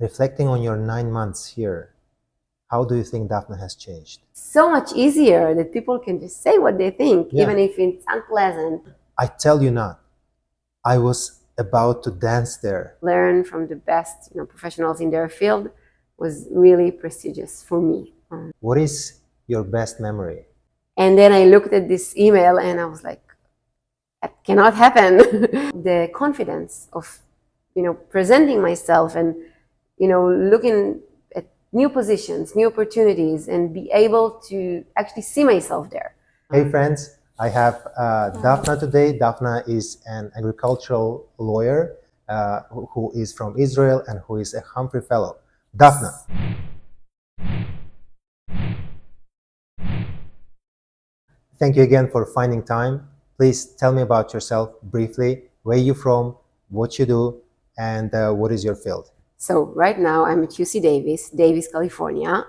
Reflecting on your 9 months here, how do you think Daphna has changed? So much easier that people can just say what they think, Yeah. even if it's unpleasant. I tell you not. I was about to dance there. Learn from the best, professionals in their field was really prestigious for me. What is your best memory? And then I looked at this email and I was like, that cannot happen. The confidence of, presenting myself and, looking at new positions, new opportunities, and be able to actually see myself there. Hey friends, I have Daphna today. Daphna is an agricultural lawyer who is from Israel and who is a Humphrey Fellow. Daphna. Thank you again for finding time. Please tell me about yourself briefly, where you're from, what you do, and what is your field. So right now I'm at UC Davis, California,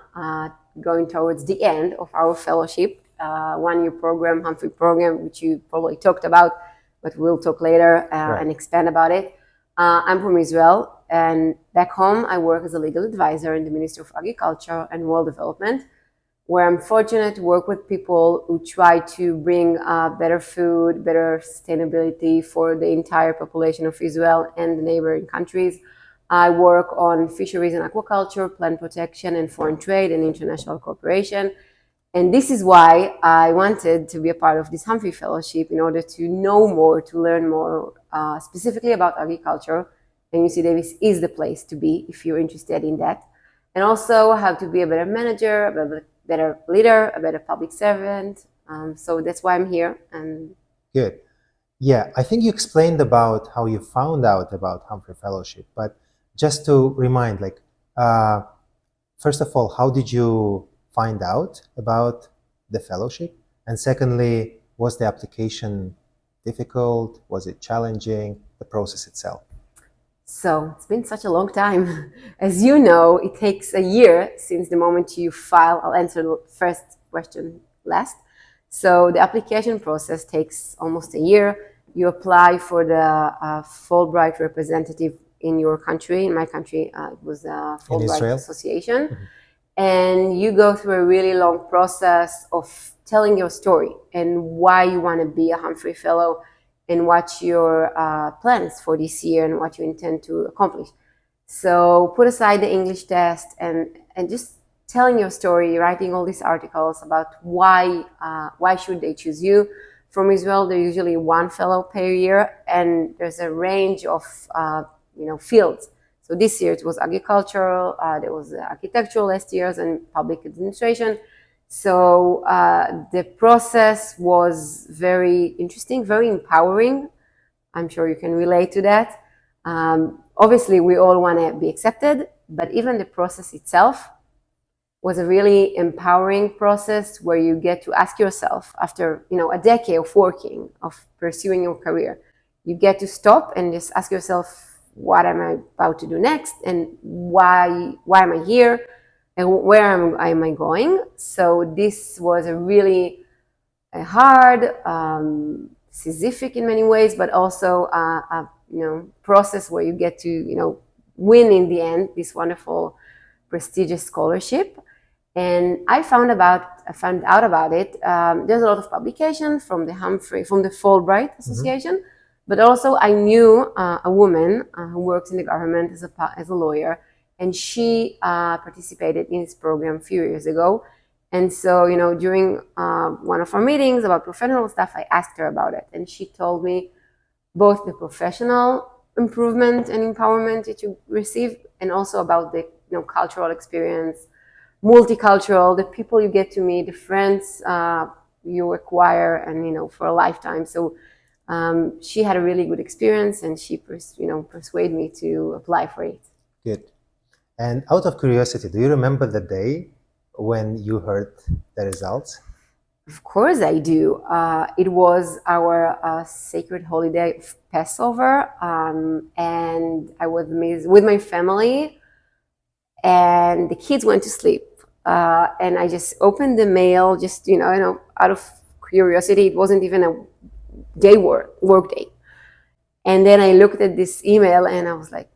going towards the end of our fellowship, one-year program, Humphrey program, which you probably talked about, but we'll talk later Right. and expand about it. I'm from Israel, and back home I work as a legal advisor in the Ministry of Agriculture and World Development, where I'm fortunate to work with people who try to bring better food, better sustainability for the entire population of Israel and the neighboring countries. I work on fisheries and aquaculture, plant protection and foreign trade and international cooperation. And this is why I wanted to be a part of this Humphrey Fellowship in order to know more, to learn more, specifically about agriculture. And UC Davis is the place to be if you're interested in that. And also how to be a better manager, a better leader, a better public servant. So that's why I'm here. And Good. Yeah, I think you explained about how you found out about Humphrey Fellowship, but just to remind, first of all, how did you find out about the fellowship? And secondly, was the application difficult? Was it challenging? The process itself? so it's been such a long time. As you know, it takes a year since the moment you file. I'll answer the first question last. So the application process takes almost a year. You apply for the Fulbright representative in your country. In my country, it was the Fulbright Israel? Association. Mm-hmm. And you go through a really long process of telling your story and why you want to be a Humphrey Fellow and what your plans for this year and what you intend to accomplish. So put aside the English test and just telling your story, writing all these articles about why should they choose you. From Israel, there's usually one fellow per year, and there's a range of fields. So this year it was agricultural, there was architectural last year's, and public administration. So the process was very interesting, very empowering. I'm sure you can relate to that. Obviously, we all want to be accepted, but even the process itself was a really empowering process where you get to ask yourself, after a decade of working, of pursuing your career, you get to stop and just ask yourself, what am I about to do next, and why am I here, and where am I going? So this was a really hard, Sisyphic in many ways, but also a process where you get to win in the end this wonderful, prestigious scholarship. And I found out about it. There's a lot of publication from the Fulbright Association. Mm-hmm. But also I knew a woman who works in the government as a lawyer, and she participated in this program a few years ago. And so, during one of our meetings about professional stuff, I asked her about it. And she told me both the professional improvement and empowerment that you receive, and also about the cultural experience, multicultural, the people you get to meet, the friends you acquire, and for a lifetime. So she had a really good experience, and she persuaded me to apply for it. Good. And out of curiosity, do you remember the day when you heard the results? Of course I do. It was our sacred holiday of Passover, and I was with my family, and the kids went to sleep. And I just opened the mail, just out of curiosity. It wasn't even a work day. And then I looked at this email and I was like,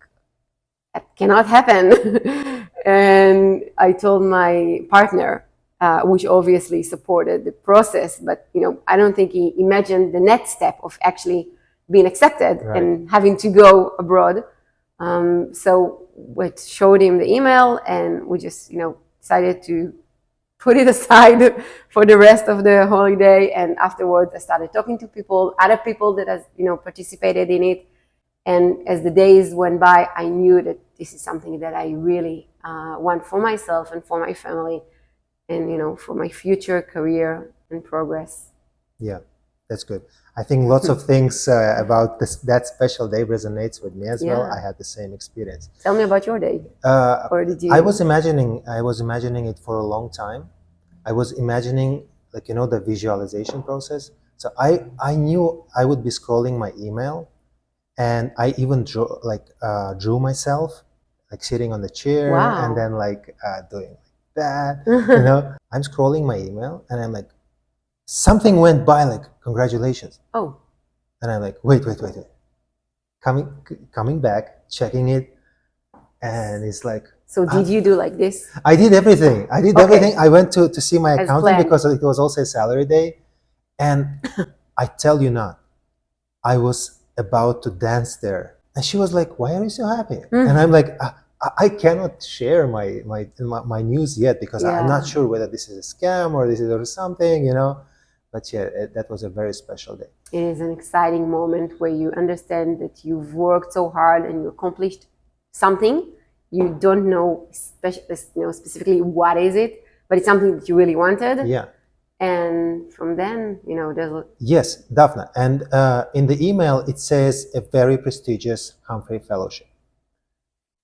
that cannot happen. And I told my partner, which obviously supported the process, but I don't think he imagined the next step of actually being accepted and having to go abroad. So we showed him the email, and we just decided to put it aside for the rest of the holiday. And afterwards, I started talking to other people that has participated in it. And as the days went by, I knew that this is something that I really want for myself and for my family, and for my future career and progress. Yeah, that's good. I think lots of things about that special day resonates with me as well. I had the same experience. Tell me about your day. Or did you? I was imagining it for a long time. I was imagining, the visualization process. So I knew I would be scrolling my email, and I even drew myself sitting on the chair. Wow. And then doing that. I'm scrolling my email, and I'm like, something went by, congratulations. Oh. And I'm like, wait. Coming back, checking it, and it's like. So did you do like this? I did everything. I went to see my accountant because it was also a salary day. And I tell you not, I was about to dance there. And she was like, why are you so happy? And I'm like, I cannot share my news yet because I'm not sure whether this is a scam or this is something, But yeah, that was a very special day. It is an exciting moment where you understand that you've worked so hard and you accomplished something. You don't know specifically what is it, but it's something that you really wanted. Yeah. And from then, there's Yes, Daphna. And in the email, it says a very prestigious Humphrey Fellowship.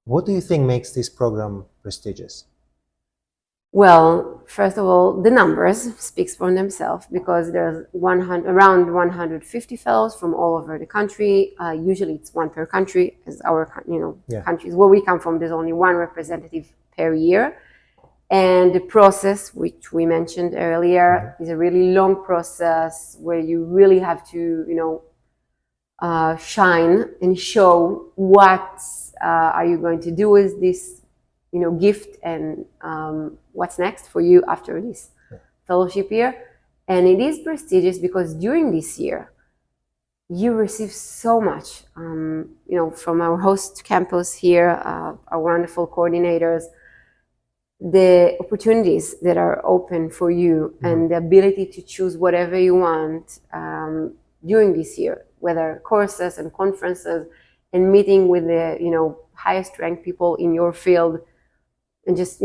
What do you think makes this program prestigious? Well, first of all, the numbers speaks for themselves because there's around 150 fellows from all over the country. Usually it's one per country, as our countries where we come from. There's only one representative per year, and the process, which we mentioned earlier, is a really long process where you really have to shine and show what are you going to do with this gift, and what's next for you after this fellowship year. And it is prestigious because during this year, you receive so much, from our host campus here, our wonderful coordinators, the opportunities that are open for you and the ability to choose whatever you want during this year, whether courses and conferences and meeting with the, highest ranked people in your field. And just,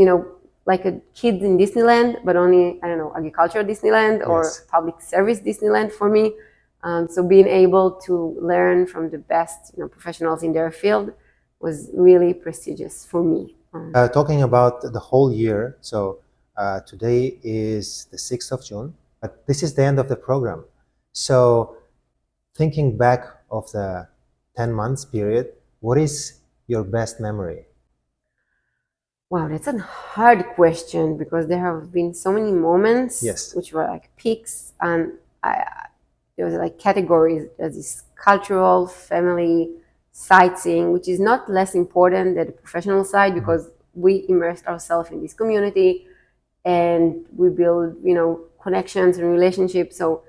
like a kid in Disneyland, but only, agricultural Disneyland or public service Disneyland for me. So being able to learn from the best, professionals in their field was really prestigious for me. Talking about the whole year, so today is the 6th of June, but this is the end of the program. So thinking back of the 10 months period, what is your best memory? Wow, that's a hard question because there have been so many moments which were like peaks, and there was like categories. There's this cultural, family, sightseeing, which is not less important than the professional side because we immersed ourselves in this community and we build, connections and relationships. So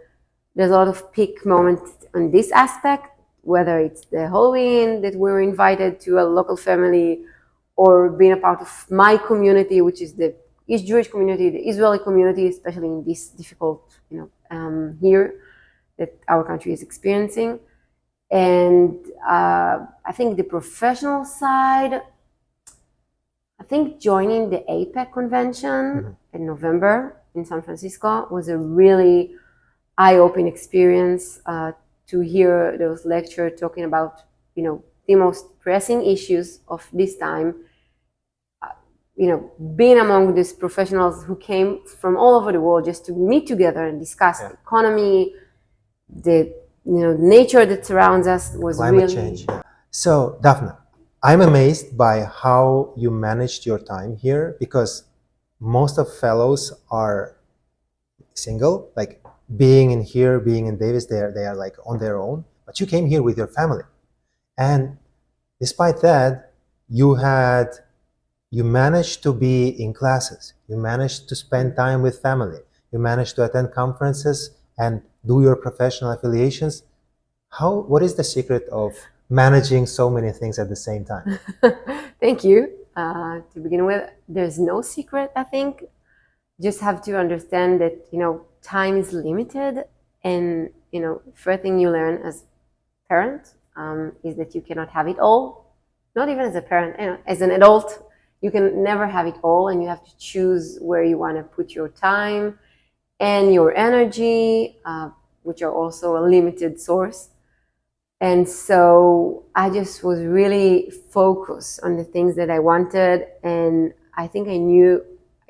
there's a lot of peak moments on this aspect, whether it's the Halloween that we were invited to a local family, or being a part of my community, which is the East Jewish community, the Israeli community, especially in this difficult, year that our country is experiencing. And I think the professional side, I think joining the APEC convention in November in San Francisco was a really eye-opening experience to hear those lectures talking about, the most pressing issues of this time. Being among these professionals who came from all over the world just to meet together and discuss the economy, the nature that surrounds us was climate change. So, Daphna, I'm amazed by how you managed your time here because most of fellows are single, like being in Davis, they are like on their own, but you came here with your family. And despite that, you managed to be in classes, you managed to spend time with family, you managed to attend conferences and do your professional affiliations. What is the secret of managing so many things at the same time? Thank you. To begin with, there's no secret, I think. Just have to understand that, time is limited, and, first thing you learn as a parent is that you cannot have it all. Not even as a parent, as an adult, you can never have it all, and you have to choose where you want to put your time and your energy, which are also a limited source. And so I just was really focused on the things that I wanted, and I think I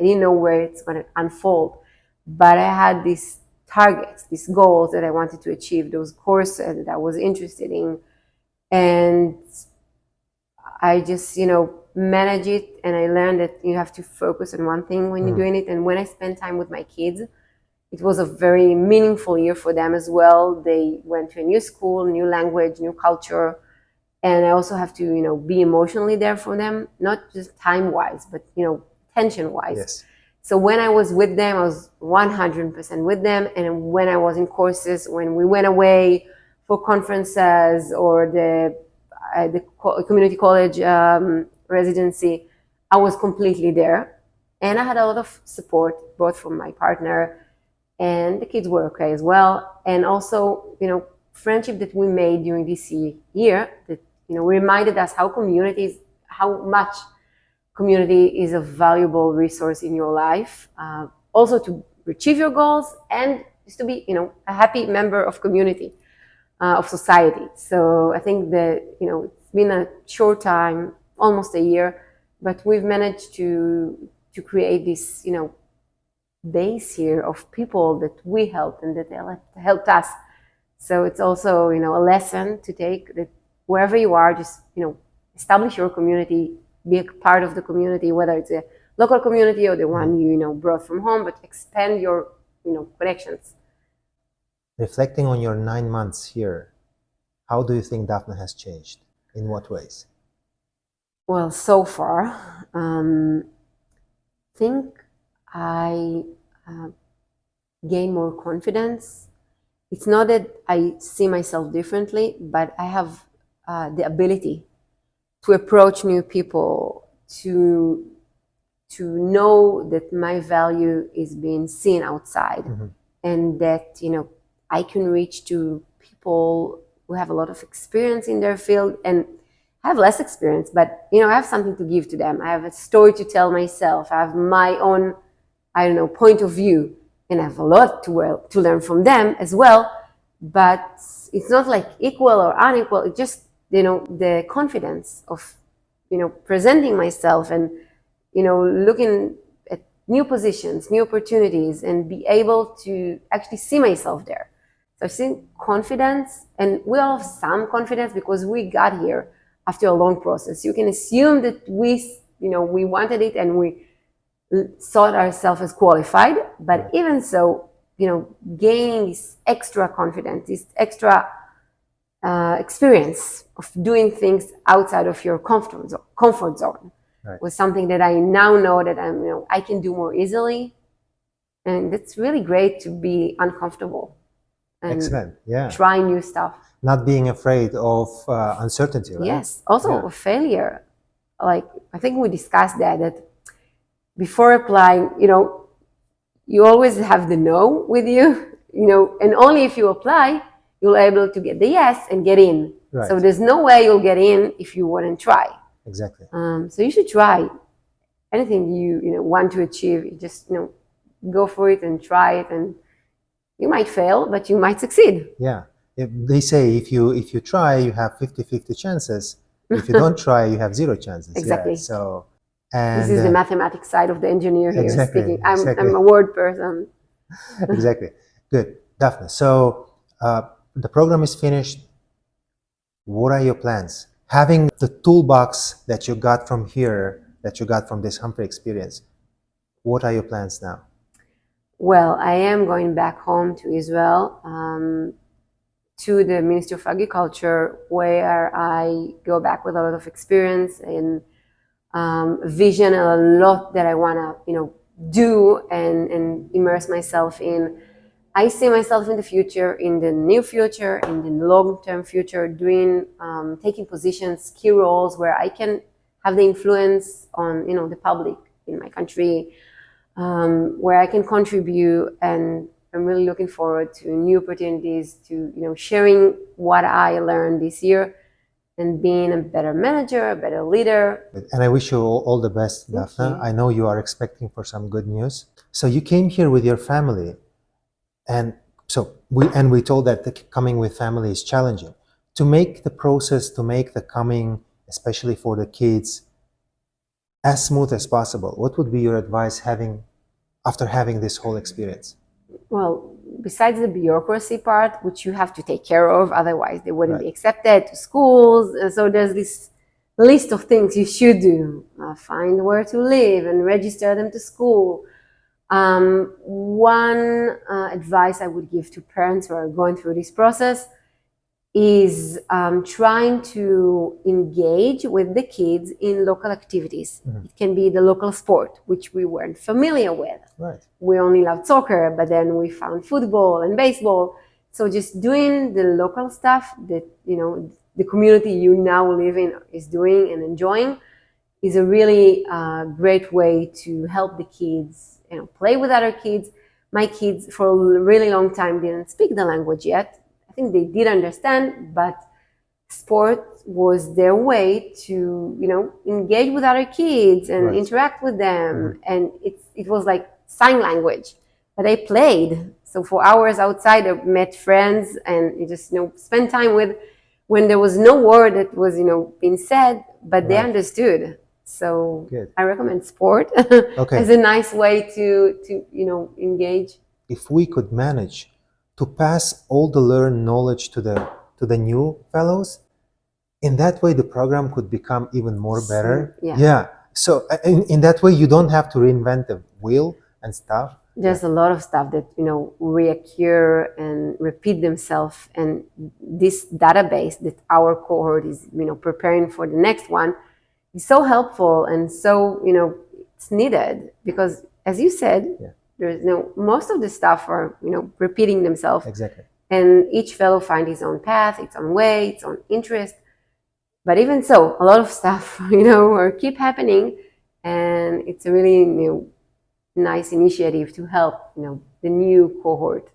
didn't know where it's going to unfold, but I had these targets, these goals that I wanted to achieve, those courses that I was interested in, and I just, manage it, and I learned that you have to focus on one thing when you're doing it. And when I spent time with my kids, it was a very meaningful year for them as well. They went to a new school, new language, new culture. And I also have to, be emotionally there for them, not just time-wise, but, attention-wise. Yes. So when I was with them, I was 100% with them. And when I was in courses, when we went away for conferences or the community college residency, I was completely there. And I had a lot of support, both from my partner, and the kids were okay as well. And also, friendship that we made during this year that, reminded us how much community is a valuable resource in your life. Also to achieve your goals and just to be, a happy member of community, of society. So I think that, it's been a short time, almost a year, but we've managed to create this, base here of people that we helped and that helped us. So it's also, a lesson to take, that wherever you are, just, establish your community, be a part of the community, whether it's a local community or the one you brought from home, but expand your, connections. Reflecting on your 9 months here, how do you think Daphna has changed? In what ways? Well, so far, think I gain more confidence. It's not that I see myself differently, but I have the ability to approach new people, to know that my value is being seen outside, and that I can reach to people who have a lot of experience in their field and have less experience, but I have something to give to them. I have a story to tell myself. I have my own, point of view, and I have a lot to learn from them as well. But it's not like equal or unequal. It's just the confidence of presenting myself and looking at new positions, new opportunities, and be able to actually see myself there. So I think confidence, and we all have some confidence because we got here after a long process. You can assume that we wanted it and we thought ourselves as qualified, but even so, gaining this extra confidence, this extra experience of doing things outside of your comfort zone was something that I now know that I can do more easily, and it's really great to be uncomfortable. Excellent. Yeah. Try new stuff. Not being afraid of uncertainty, right? Yes. Also, failure. Like, I think we discussed that before applying, you always have the no with you, and only if you apply, you'll be able to get the yes and get in. Right. So there's no way you'll get in if you wouldn't try. Exactly. So you should try anything you want to achieve. You just go for it and try it, and you might fail, but you might succeed. Yeah. They say if you try, you have 50-50 chances. If you don't try, you have 0 chances. Exactly. Yeah. So, and this is the mathematics side of the engineer here speaking. I'm a word person. Exactly. Good. Daphna, so the program is finished. What are your plans? Having the toolbox that you got from here, that you got from this Humphrey experience, what are your plans now? Well, I am going back home to Israel to the Ministry of Agriculture, where I go back with a lot of experience and vision, and a lot that I want to, do and immerse myself in. I see myself in the future, in the near future, in the long-term future, taking positions, key roles where I can have the influence on, the public in my country, where I can contribute. And I'm really looking forward to new opportunities, to, sharing what I learned this year and being a better manager, a better leader. And I wish you all the best, Daphna. I know you are expecting for some good news. So you came here with your family, and we told that the coming with family is challenging. To make the process, to make the coming, especially for the kids, as smooth as possible, what would be your advice after having this whole experience? Well, besides the bureaucracy part, which you have to take care of, otherwise they wouldn't be accepted to schools. So there's this list of things you should do. Find where to live and register them to school. One advice I would give to parents who are going through this process is trying to engage with the kids in local activities. It can be the local sport, which we weren't familiar with. We only loved soccer, but then we found football and baseball. So just doing the local stuff that, the community you now live in is doing and enjoying is a really great way to help the kids, play with other kids. My kids for a really long time didn't speak the language yet. I think they did understand, but sport was their way to, engage with other kids and interact with them. And it was like sign language, but they played. So for hours outside, I met friends and you just, spent time with, when there was no word that was, being said, but they understood. So I recommend sport as a nice way to engage. If we could manage to pass all the learned knowledge to the new fellows, in that way the program could become even more better. So in that way you don't have to reinvent the wheel and stuff. There's a lot of stuff that reoccur and repeat themselves, and this database that our cohort is preparing for the next one is so helpful, and so it's needed, because as you said, there's most of the stuff are repeating themselves. Exactly. And each fellow finds his own path, its own way, its own interest. But even so, a lot of stuff keep happening, and it's a really nice initiative to help the new cohort.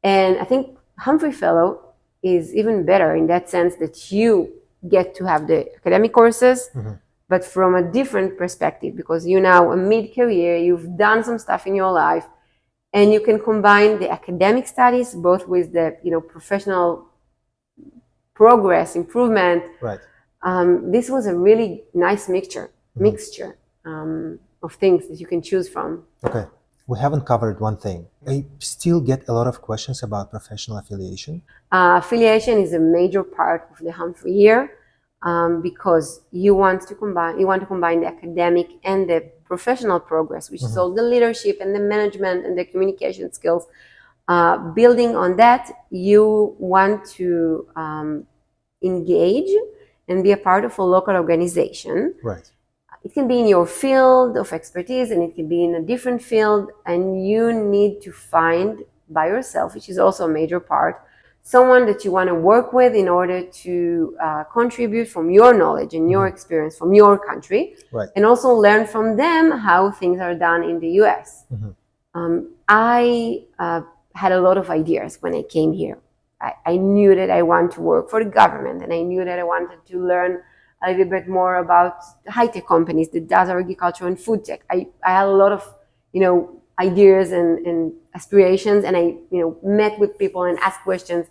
And I think Humphrey Fellow is even better in that sense that you get to have the academic courses, but from a different perspective, because you're now a mid-career, you've done some stuff in your life, and you can combine the academic studies both with the professional progress, improvement. This was a really nice mixture of things that you can choose from. We haven't covered one thing. I still get a lot of questions about professional affiliation. Affiliation is a major part of the Humphrey year. Because you want to combine the academic and the professional progress, which is all the leadership and the management and the communication skills. Building on that, you want to engage and be a part of a local organization. It can be in your field of expertise, and it can be in a different field, and you need to find by yourself, which is also a major part, someone that you want to work with in order to contribute from your knowledge and your experience from your country, and also learn from them how things are done in the US. I had a lot of ideas when I came here. I knew that I want to work for the government, and I knew that I wanted to learn a little bit more about high-tech companies that does agriculture and food tech. I had a lot of, ideas and aspirations, and I, met with people and asked questions.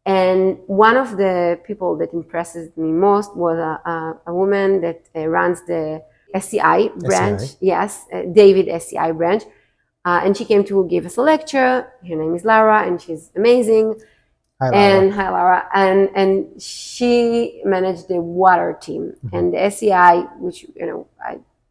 And one of the people that impresses me most was a woman that runs the SCI branch. David SCI branch. And she came to give us a lecture. Her name is Lara, and she's amazing. Hi, Lara. And she managed the water team and the SCI, which,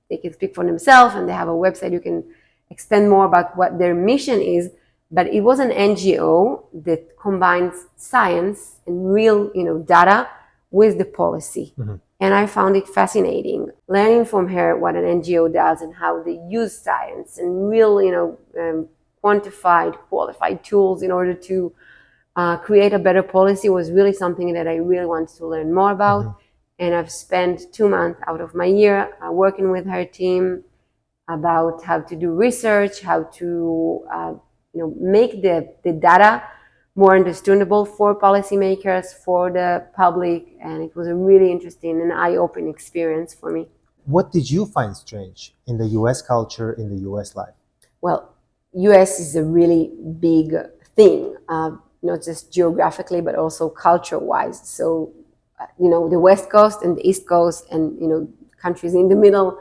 they can speak for themselves, and they have a website. You can expand more about what their mission is. but it was an NGO that combines science and real, data with the policy. Mm-hmm. And I found it fascinating learning from her what an NGO does and how they use science and real, quantified, qualified tools in order to create a better policy was really something that I really wanted to learn more about. Mm-hmm. And I've spent 2 months out of my year working with her team about how to do research, how to make the data more understandable for policymakers, for the public, and it was a really interesting and eye-opening experience for me. What did you find strange in the US culture, in the US life? Well, US is a really big thing, not just geographically, but also culture-wise. So, the West Coast and the East Coast and, countries in the middle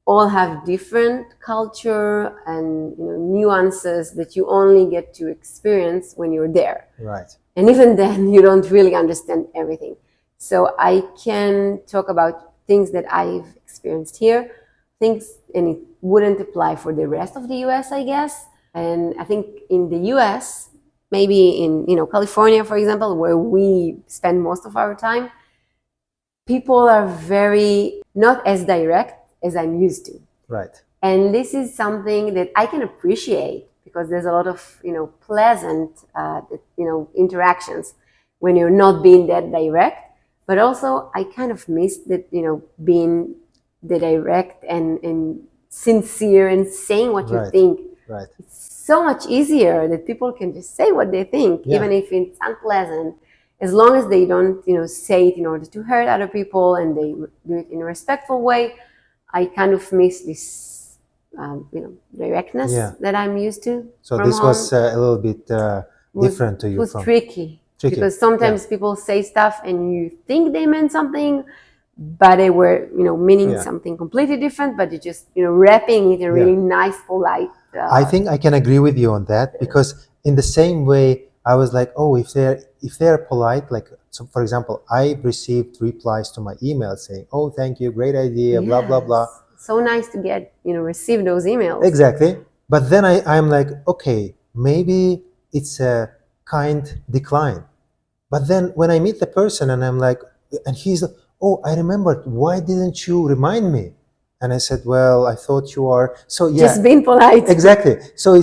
all have different culture and nuances that you only get to experience when you're there. Right. And even then, you don't really understand everything. So I can talk about things that I've experienced here, and it wouldn't apply for the rest of the US, I guess. And I think in the US, maybe in California, for example, where we spend most of our time, people are very not as direct as I'm used to. Right. And this is something that I can appreciate because there's a lot of, pleasant, interactions when you're not being that direct. But also I kind of miss that, being the direct and sincere and saying what you think. Right. It's so much easier that people can just say what they think, even if it's unpleasant, as long as they don't, say it in order to hurt other people and they do it in a respectful way. I kind of miss this, directness that I'm used to. So this home. Was a little bit different to you. It was tricky because sometimes people say stuff and you think they meant something, but they were, meaning something completely different. But you're just, wrapping it in a really nice, polite. I think I can agree with you on that because in the same way, I was like, oh, if they're polite, like, so for example, I received replies to my email saying, oh, thank you, great idea, blah, blah, blah. So nice to get, receive those emails. Exactly. But then I'm like, okay, maybe it's a kind decline. But then when I meet the person and I'm like, and he's like, oh, I remembered, why didn't you remind me? And I said, well, I thought you are. So just being polite. Exactly. So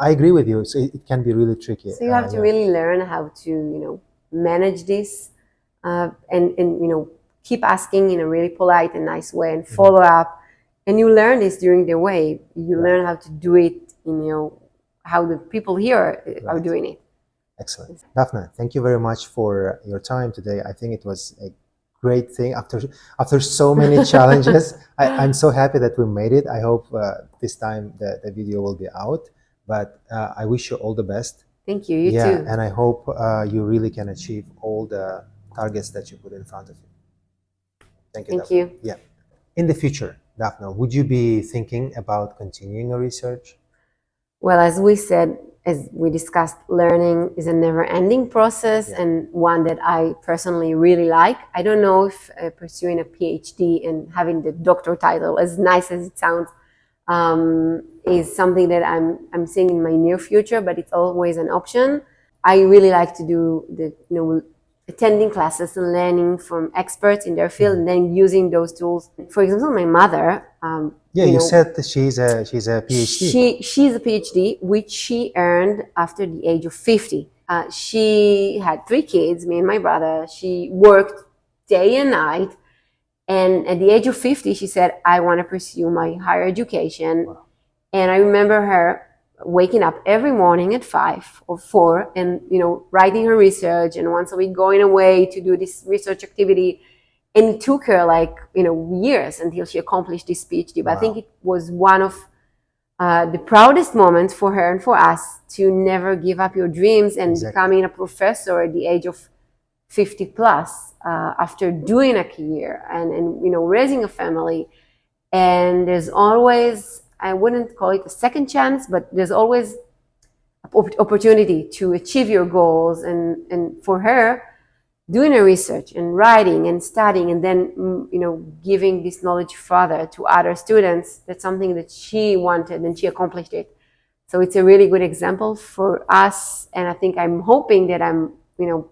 I agree with you. So it can be really tricky. So you have to really learn how to, manage this, and keep asking in a really polite and nice way and follow up. And you learn this during the way. You learn how to do it in, how the people here are doing it. Excellent. Daphna, thank you very much for your time today. I think it was a great thing after so many challenges. I'm so happy that we made it. I hope this time the video will be out, but I wish you all the best. Thank you. You too. And I hope you really can achieve all the targets that you put in front of you. Thank you. Thank you. Yeah. In the future, Daphna, would you be thinking about continuing your research? Well, as we discussed, learning is a never-ending process and one that I personally really like. I don't know if pursuing a PhD and having the doctor title, as nice as it sounds, is something that I'm seeing in my near future, but it's always an option. I really like to do attending classes and learning from experts in their field and then using those tools. For example, my mother. You said that she's a PhD. She's a PhD, which she earned after the age of 50. She had 3 kids, me and my brother. She worked day and night. And at the age of 50, she said, I want to pursue my higher education. Wow. And I remember her waking up every morning at 5 or 4 and, writing her research and once a week going away to do this research activity. And it took her years until she accomplished this PhD. But wow. I think it was one of the proudest moments for her and for us to never give up your dreams and becoming a professor at the age of 50 plus after doing a career and raising a family. And there's always, I wouldn't call it a second chance, but there's always opportunity to achieve your goals. And for her, doing her research and writing and studying and then, giving this knowledge further to other students, that's something that she wanted and she accomplished it. So it's a really good example for us. And I think I'm hoping that I'm,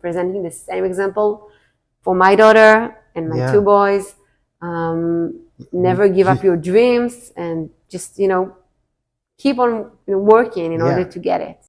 presenting the same example for my daughter and my Yeah. two boys. Never give up your dreams, and just, keep on working in order to get it.